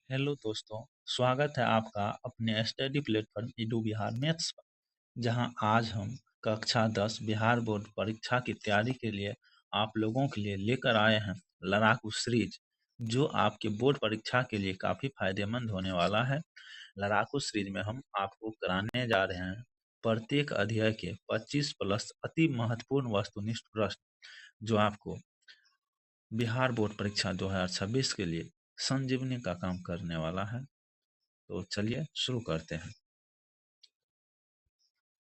Hello दोस्तों, स्वागत है आपका अपने study platform edu Bihar maths पर। जहां आज हम कक्षा 10 बिहार बोर्ड परीक्षा की तैयारी के लिए आप लोगों के लिए लेकर आए हैं लड़ाकू सीरीज, जो आपके बोर्ड परीक्षा के लिए काफ़ी फायदेमंद होने वाला है। लड़ाकू सीरीज में हम आपको कराने जा रहे हैं प्रत्येक अध्याय के 25 प्लस अति महत्वपूर्ण वस्तुनिष्ठ प्रश्न, जो आपको बिहार बोर्ड परीक्षा 2026 के लिए संजीवनी का काम करने वाला है। तो चलिए शुरू करते हैं।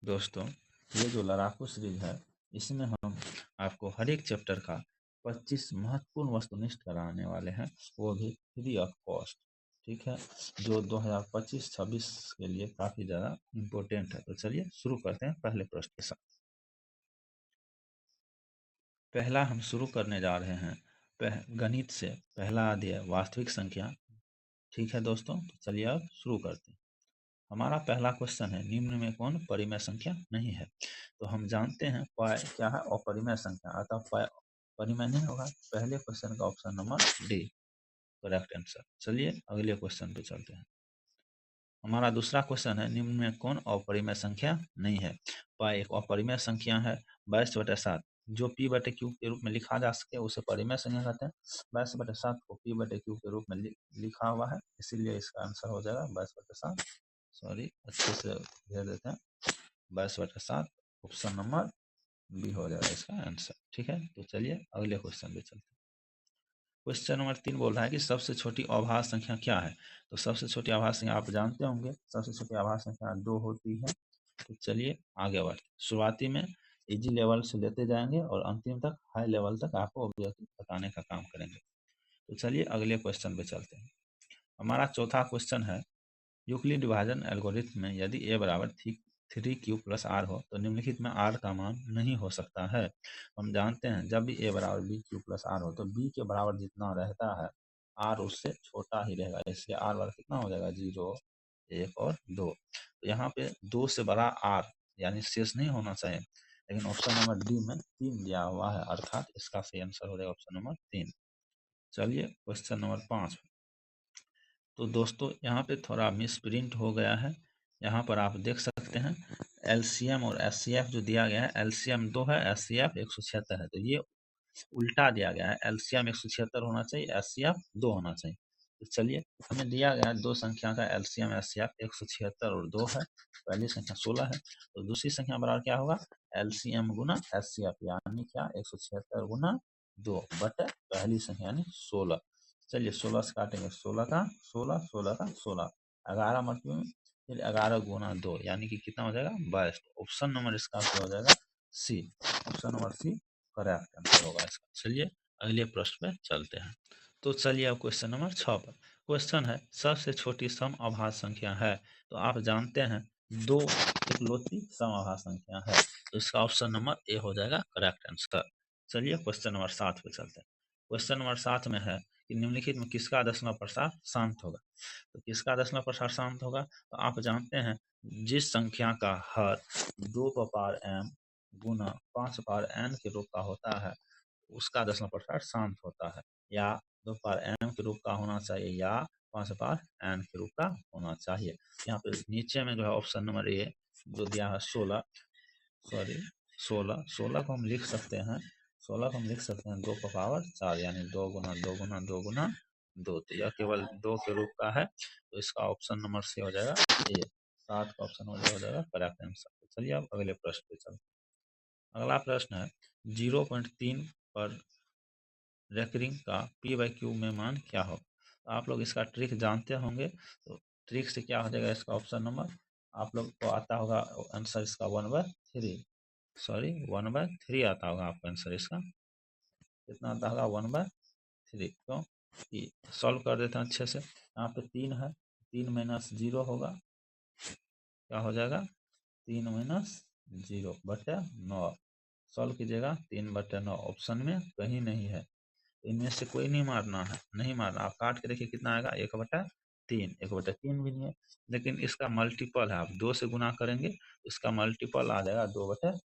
दोस्तों, ये जो लड़ाकू सीरीज है, इसमें हम आपको हर एक चैप्टर का 25 महत्वपूर्ण वस्तुनिष्ठ कराने वाले हैं, वो भी फ्री ऑफ कॉस्ट। ठीक है, जो 2025-26 के लिए काफ़ी ज़्यादा इम्पोर्टेंट है। तो चलिए शुरू करते हैं पहले प्रश्न के साथ। पहला हम शुरू करने जा रहे हैं गणित से पहला अध्याय वास्तविक संख्या। ठीक है दोस्तों, तो चलिए अब शुरू करते हैं। हमारा पहला क्वेश्चन है, निम्न में कौन परिमेय संख्या नहीं है। तो हम जानते हैं पाई क्या है, अपरिमेय संख्या, अतः पाई परिमेय नहीं होगा। पहले क्वेश्चन का option number D correct answer. चलिए अगले क्वेश्चन पे चलते हैं। हमारा दूसरा क्वेश्चन है, निम्न में कौन अपरिमेय संख्या नहीं है। पाई एक अपरिमेय संख्या है। 22/7 जो p बटे क्यू के रूप में लिखा जा सके उसे परिमेय संख्या कहते हैं। 22/7 को p बटे क्यू के रूप में लिखा हुआ है, इसीलिए इसका आंसर हो जाएगा 22/7। सॉरी, अच्छे से घेर देते हैं। 22/7 ऑप्शन नंबर बी हो जाएगा इसका आंसर। ठीक है, तो चलिए अगले क्वेश्चन पे चलते हैं। क्वेश्चन नंबर 3 बोल रहा है कि सबसे छोटी अभाज्य संख्या क्या है। तो सबसे छोटी अभाज्य संख्या आप जानते होंगे, सबसे छोटी अभाज्य संख्या 2 होती है। तो चलिए आगे बढ़ते। शुरुआती में इजी लेवल से लेते जाएंगे और अंतिम तक हाई लेवल तक आपको ऑब्जेक्टिव बताने का काम करेंगे। तो चलिए अगले क्वेश्चन पे चलते हैं। हमारा चौथा क्वेश्चन है, यूक्लिड विभाजन एल्गोरिथम में यदि a बराबर 3q प्लस r हो तो निम्नलिखित में r का मान नहीं हो सकता है। हम जानते हैं जब भी a बराबर bq प्लस r हो तो b के बराबर जितना रहता है r उससे छोटा ही रहेगा, इसलिए r बराबर कितना हो जाएगा 0, 1 और 2। तो यहाँ पे 2 से बड़ा r यानी शेष नहीं होना चाहिए, लेकिन ऑप्शन नंबर डी में 3 दिया हुआ है, अर्थात इसका सही आंसर हो जाएगा ऑप्शन नंबर 3। चलिए क्वेश्चन नंबर 5। तो दोस्तों यहाँ पे थोड़ा मिस प्रिंट हो गया है। यहाँ पर आप देख सकते हैं एलसीएम और एचसीएफ जो दिया गया है, एलसीएम 2 है, एचसीएफ 176 है। तो ये उल्टा दिया गया है, एलसीएम 176 होना चाहिए, एचसीएफ 2 होना चाहिए। तो चलिए, हमें दिया गया है दो संख्या का एलसीएम एचसीएफ 176 और 2 है। पहली संख्या 16 है, तो दूसरी संख्या बराबर क्या होगा, एलसीएम गुना एचसीएफ, यानी क्या 176 गुना 2 बटे पहली संख्या यानी 16। चलिए 16 से काटेंगे, 16 का 16, 16 का 16, 11 मल्टीप्लाई में, फिर 11 गुना 2 यानी कि कितना हो जाएगा 22। ऑप्शन नंबर इसका हो जाएगा C, option number C correct answer होगा इसका। चलिए अगले प्रश्न पे चलते हैं। तो चलिए अब क्वेश्चन नंबर 6 पर। क्वेश्चन है, सबसे छोटी सम अभाज्य संख्या है। तो आप जानते हैं 2 इकलौती सम अभाज्य संख्या है, तो इसका ऑप्शन नंबर ए हो जाएगा करेक्ट आंसर। चलिए क्वेश्चन नंबर 7 पे चलते हैं। क्वेश्चन नंबर 7 में है कि निम्नलिखित में किसका दशमलव प्रसार शांत होगा। तो किसका दशमलव प्रसार शांत होगा, तो आप जानते हैं जिस संख्या का हर 2 पावर m गुना 5 पावर n के रूप का होता है उसका दशमलव प्रसार शांत होता है, या 2 पावर m के रूप का होना चाहिए या 5 पावर n के रूप का होना चाहिए। यहाँ पे नीचे में जो है ऑप्शन नंबर ए जो दिया है 16, सॉरी 16 को हम लिख सकते हैं, 16 को हम लिख सकते हैं 2 का पावर 4 यानी 2 गुना 2 गुना 2 गुना 2। तो यह केवल 2 के रूप का है, तो इसका ऑप्शन नंबर सी हो जाएगा ए, 7 का ऑप्शन हो जाएगा करेक्ट आंसर। चलिए अब अगले प्रश्न पे चलते हैं। अगला प्रश्न है, 0.3 पर रेकरिंग का p/q में मान क्या हो। तो आप लोग इसका ट्रिक जानते होंगे, तो ट्रिक से क्या हो जाएगा, इसका ऑप्शन नंबर आप लोग को आता होगा आंसर इसका 1/3, सॉरी 1/3 आता होगा आपका आंसर इसका, कितना आता होगा 1/3। क्यों कि सॉल्व कर देते हैं अच्छे से। यहाँ पे 3 है, 3 माइनस 0 होगा, क्या हो जाएगा 3 माइनस 0 बटे 9। सॉल्व कीजिएगा, 3/9 ऑप्शन में कहीं नहीं है, इनमें से कोई नहीं मारना है, नहीं मारना। आप काट के देखिए कितना आएगा 1/3, 1/3 भी नहीं है, लेकिन इसका मल्टीपल है, आप 2 से गुना करेंगे इसका मल्टीपल आ जाएगा 2/6,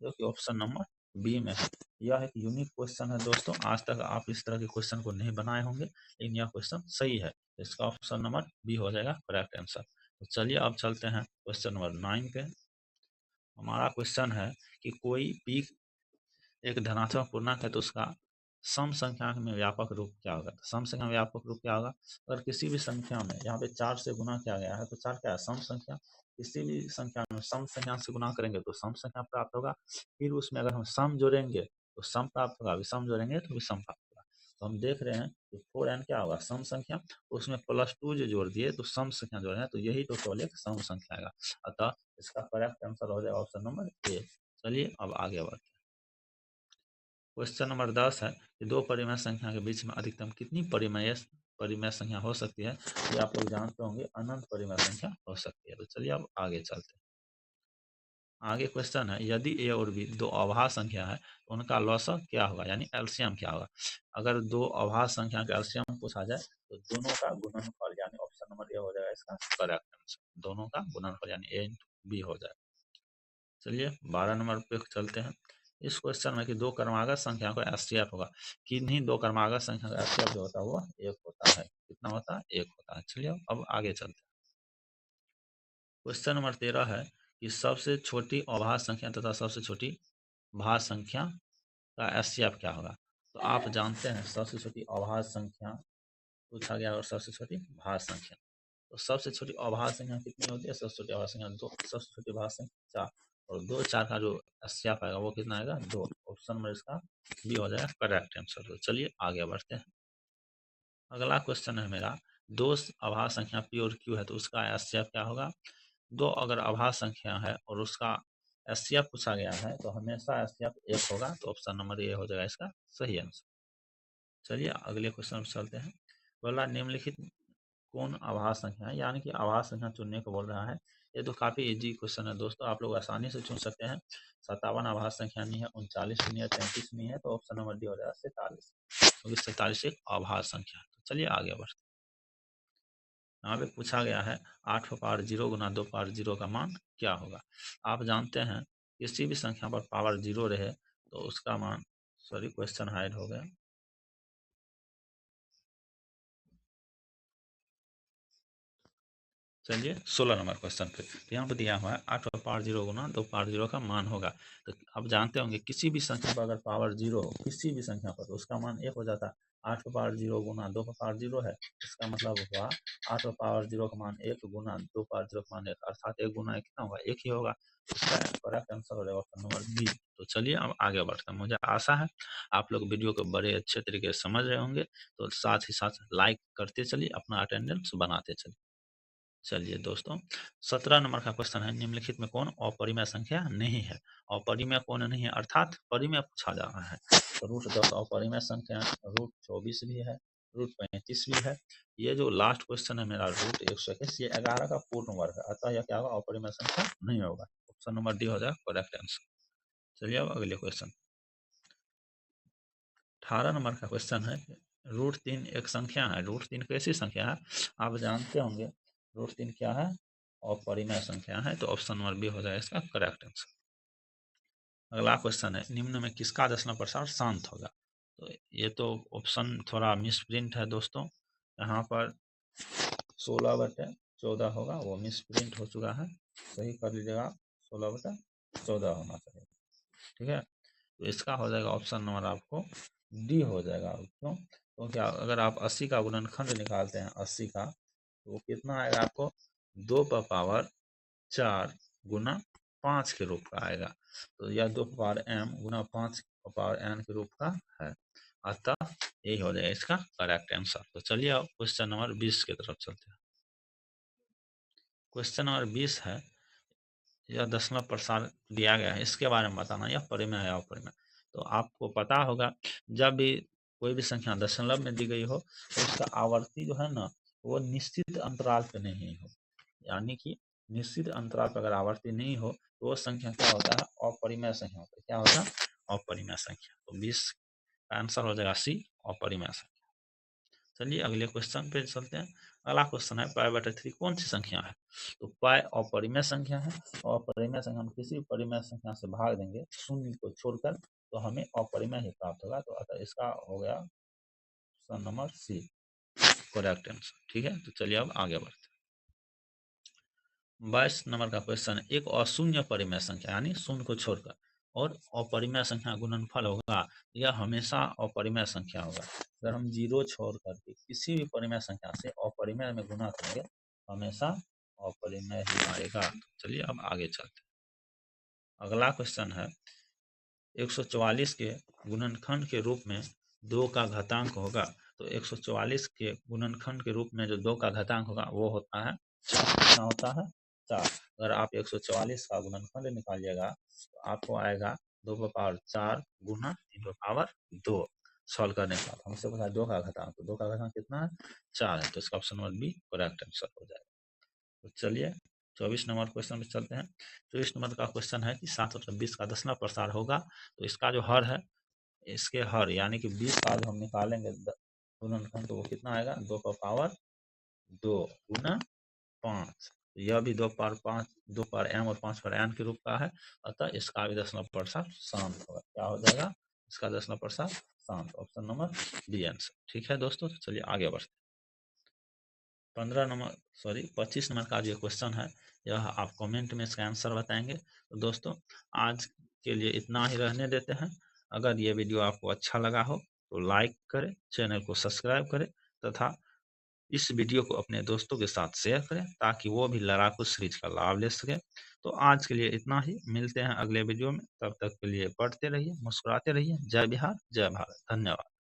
जो कि ऑप्शन नंबर बी में है। यह एक यूनिक क्वेश्चन है दोस्तों, आज तक आप इस तरह के क्वेश्चन को नहीं बनाए होंगे, लेकिन यह क्वेश्चन सही है। इसका ऑप्शन नंबर बी हो जाएगा करेक्ट आंसर। तो चलिए अब चलते हैं क्वेश्चन नंबर 9 पे। हमारा क्वेश्चन है कि कोई पी एक धनात्मक पूर्णांक है तो उसका सम संख्या में व्यापक रूप क्या होगा। तो सम संख्या में व्यापक रूप क्या होगा, अगर किसी भी संख्या में यहाँ पे 4 से गुना किया गया है तो 4 क्या है, सम संख्या। किसी भी संख्या में सम संख्या से गुना करेंगे तो सम संख्या प्राप्त होगा। फिर उसमें अगर हम सम जोड़ेंगे तो सम प्राप्त होगा, विषम जोड़ेंगे तो विषम प्राप्त होगा। तो हम देख रहे हैं कि 4n क्या होगा, सम संख्या, उसमें +2 जो जोड़ दिए तो सम संख्या जोड़े हैं, तो यही तो केवल एक सम संख्या आएगा। अतः इसका करेक्ट आंसर हो जाएगा ऑप्शन नंबर ए। चलिए अब आगे बढ़ते हैं। क्वेश्चन नंबर 10 है कि दो परिमेय संख्या के बीच में अधिकतम कितनी परिमेय संख्या हो सकती है। ये आप लोग जानते होंगे, अनंत परिमेय संख्या हो सकती है। तो चलिए अब आगे चलते हैं। आगे क्वेश्चन है, यदि ए और बी दो अभाज्य संख्या है तो उनका लॉसक क्या होगा, यानी एलसीएम क्या होगा। अगर दो अभाज्य संख्या का एलसीएम पूछा जाए तो दोनों का गुणनफल, यानी ऑप्शन नंबर ए हो जाएगा इसका करेक्ट आंसर। दोनों का गुणनफल यानी ए इंटू बी हो जाएगा। चलिए 12 नंबर पे चलते हैं। इस क्वेश्चन में कि दो क्रमागत संख्या का एचसीएफ होगा। किन्हीं दो क्रमागत संख्या का एचसीएफ जो होता है वो 1 होता है। कितना होता है, 1 होता है। चलिए अब आगे चलते हैं। क्वेश्चन नंबर 13 है कि सबसे छोटी अभाज्य संख्या तथा सबसे छोटी भाज्य संख्या का एचसीएफ क्या होगा। तो आप जानते हैं सबसे छोटी अभाज्य संख्या पूछा गया और सबसे छोटी भाज्य संख्या। तो सबसे छोटी अभाज्य संख्या कितनी होती है, सबसे छोटी अभाज्य संख्या 2, सबसे छोटी भाज्य संख्या 4, और 2 4 का जो एचसीएफ आएगा वो कितना आएगा, 2। ऑप्शन नंबर इसका बी हो जाएगा करेक्ट आंसर। तो चलिए आगे बढ़ते हैं। अगला क्वेश्चन है मेरा, दो अभाज्य संख्या पी और क्यू है तो उसका एचसीएफ क्या होगा। दो अगर अभाज्य संख्या है और उसका एचसीएफ पूछा गया है तो हमेशा एचसीएफ 1 होगा। तो ऑप्शन नंबर ए हो जाएगा इसका सही आंसर। चलिए अगले क्वेश्चन पर चलते हैं। बोला निम्नलिखित कौन अभाज्य संख्या है, यानी कि अभाज्य संख्या चुनने को बोल रहा है। ये तो काफी इजी क्वेश्चन है दोस्तों, आप लोग आसानी से चुन सकते हैं। 57 अभाज्य संख्या नहीं है, 39 नहीं है, 33 नहीं है, तो ऑप्शन नंबर डी हो जाएगा 47, क्योंकि 47 एक अभाज्य संख्या है। तो चलिए आगे बढ़ते हैं। यहाँ पे पूछा गया है 8 पर पावर 0 गुना 2 पावर 0 का मान क्या होगा। आप जानते हैं किसी भी संख्या पर पावर 0 रहे तो उसका मान, सॉरी क्वेश्चन हाइड हो गया। चलिए 16 नंबर क्वेश्चन पे, तो यहाँ पे दिया हुआ है 8 पर पावर 0 गुना 2 पावर 0 का मान होगा। तो आप जानते होंगे किसी भी संख्या पर अगर पावर 0 हो, किसी भी संख्या पर, तो उसका मान 1 हो जाता है। 8 पर पावर 0 गुना 2 पर पावर 0 है, इसका मतलब हुआ 8 पर पावर 0 का मान 1 गुना 2 पावर 0 का मान 1, अर्थात 1 गुना 1 कितना होगा, 1 ही होगा। इसका करेक्ट आंसर हो जाएगा ऑप्शन नंबर बी। तो चलिए अब आगे बढ़ते हैं। मुझे आशा है आप लोग वीडियो को बड़े अच्छे तरीके से समझ रहे होंगे, तो साथ ही साथ लाइक करते चलिए, अपना अटेंडेंस बनाते चलिए। चलिए दोस्तों 17 नंबर का क्वेश्चन है, निम्नलिखित में कौन अपरिमेय संख्या नहीं है। अपरिमेय कौन नहीं है, अर्थात परिमेय पूछा जा रहा है। तो √10 अपरिमेय संख्या, √24 भी है, √35 भी है। ये जो लास्ट क्वेश्चन है मेरा √121, ये 11 का पूर्ण वर्ग है, अतः यह क्या होगा, अपरिमेय संख्या नहीं होगा। ऑप्शन नंबर डी हो जाएगा करेक्ट आंसर। चलिए अब अगले क्वेश्चन 18 नंबर का क्वेश्चन है, √3 एक संख्या है। √3 कैसी संख्या है, आप जानते होंगे √3 क्या है, अपरिमेय संख्या है। तो ऑप्शन नंबर बी हो जाएगा इसका करेक्ट आंसर। अगला क्वेश्चन है, निम्न में किसका दशमलव प्रसार शांत होगा। तो ये तो ऑप्शन थोड़ा मिसप्रिंट है दोस्तों, यहाँ पर 16/14 होगा, वो मिसप्रिंट हो चुका है, सही कर लीजिएगा, 16/14 होना चाहिए। ठीक है, तो इसका हो जाएगा ऑप्शन नंबर आपको डी हो जाएगा। क्यों, क्योंकि अगर आप 80 का गुणनखंड निकालते हैं 80 का, तो वो कितना आएगा आपको, 2 पर पावर 4 गुना 5 के रूप का आएगा। तो यह 2 पर पावर m गुना 5 पर पावर n के रूप का है, अतः यही हो जाएगा इसका करेक्ट आंसर। तो चलिए अब क्वेश्चन नंबर 20 की तरफ चलते हैं। क्वेश्चन नंबर 20 है, यह दशमलव प्रसार दिया गया है, इसके बारे में बताना, यह परिमेय है अपरिमेय। तो आपको पता होगा जब भी कोई भी संख्या दशमलव में दी गई हो तो उसका आवर्ती जो है ना, वो निश्चित अंतराल पे नहीं हो, यानी कि निश्चित अंतराल पर अगर आवर्ती नहीं हो तो वो संख्या क्या होता है, अपरिमेय संख्या होता है। क्या होता है, अपरिमेय संख्या। तो 20 का आंसर हो जाएगा सी, अपरिमेय संख्या। चलिए अगले क्वेश्चन पे चलते हैं। अगला क्वेश्चन है π/3 कौन सी संख्या है। तो पाई अपरिमेय संख्या है, और अपरिमेय संख्या हम किसी परिमेय संख्या से भाग देंगे शून्य को छोड़कर, तो हमें अपरिमेय ही प्राप्त होगा। तो अतः इसका हो गया option number C correct answer. ठीक है, तो चलिए अब आगे बढ़ते हैं। 22 नंबर का क्वेश्चन है, एक अशून्य परिमेय संख्या यानी शून्य को छोड़कर और अपरिमेय संख्या गुणनफल होगा, यह हमेशा अपरिमेय संख्या होगा। अगर हम जीरो छोड़ करके किसी भी परिमेय संख्या से अपरिमेय में गुना करेंगे, हमेशा अपरिमेय ही आएगा। चलिए अब आगे चलते हैं। अगला क्वेश्चन है, 144 के गुणनखंड के रूप में 2 का घातांक होगा। तो 144 के गुणनखंड के रूप में जो 2 का घातांक होगा वो होता है 4। कितना होता है? 4। अगर आप 144 का गुणनखंड निकालिएगा तो आपको आएगा 2 का पावर 4 गुना 3 का पावर 2। सॉल्व करने के बाद हमसे पता है 2 का घातांक, तो 2 का घातांक कितना है? 4 है। तो इसका option number B correct answer हो जाएगा। तो चलिए 24 नंबर क्वेश्चन पे चलते हैं। 24 नंबर का क्वेश्चन है कि 726 का दशमलव प्रसार होगा, तो इसका जो हर है, इसके हर यानी कि 20 का जो हम निकालेंगे गुणनखंड, तो वो कितना आएगा? 2 का पावर 2 गुना 5। यह भी 2 पावर 5, 2 पावर m और 5 पावर n के रूप का है, अतः इसका भी दशमलव प्रसार शांत होगा। क्या हो जाएगा? इसका दशमलव प्रसार शांत, ऑप्शन नंबर बी आंसर। ठीक है दोस्तों, तो चलिए आगे बढ़ते हैं। 25 नंबर का जो क्वेश्चन है, यह आप कमेंट में इसका आंसर बताएंगे। तो दोस्तों आज के लिए इतना ही रहने देते हैं। अगर ये वीडियो आपको अच्छा लगा हो तो लाइक करें, चैनल को सब्सक्राइब करें तथा इस वीडियो को अपने दोस्तों के साथ शेयर करें ताकि वो भी लड़ाकू सीरीज का लाभ ले सके। तो आज के लिए इतना ही, मिलते हैं अगले वीडियो में। तब तक के लिए पढ़ते रहिए, मुस्कुराते रहिए। जय बिहार, जय भारत, धन्यवाद।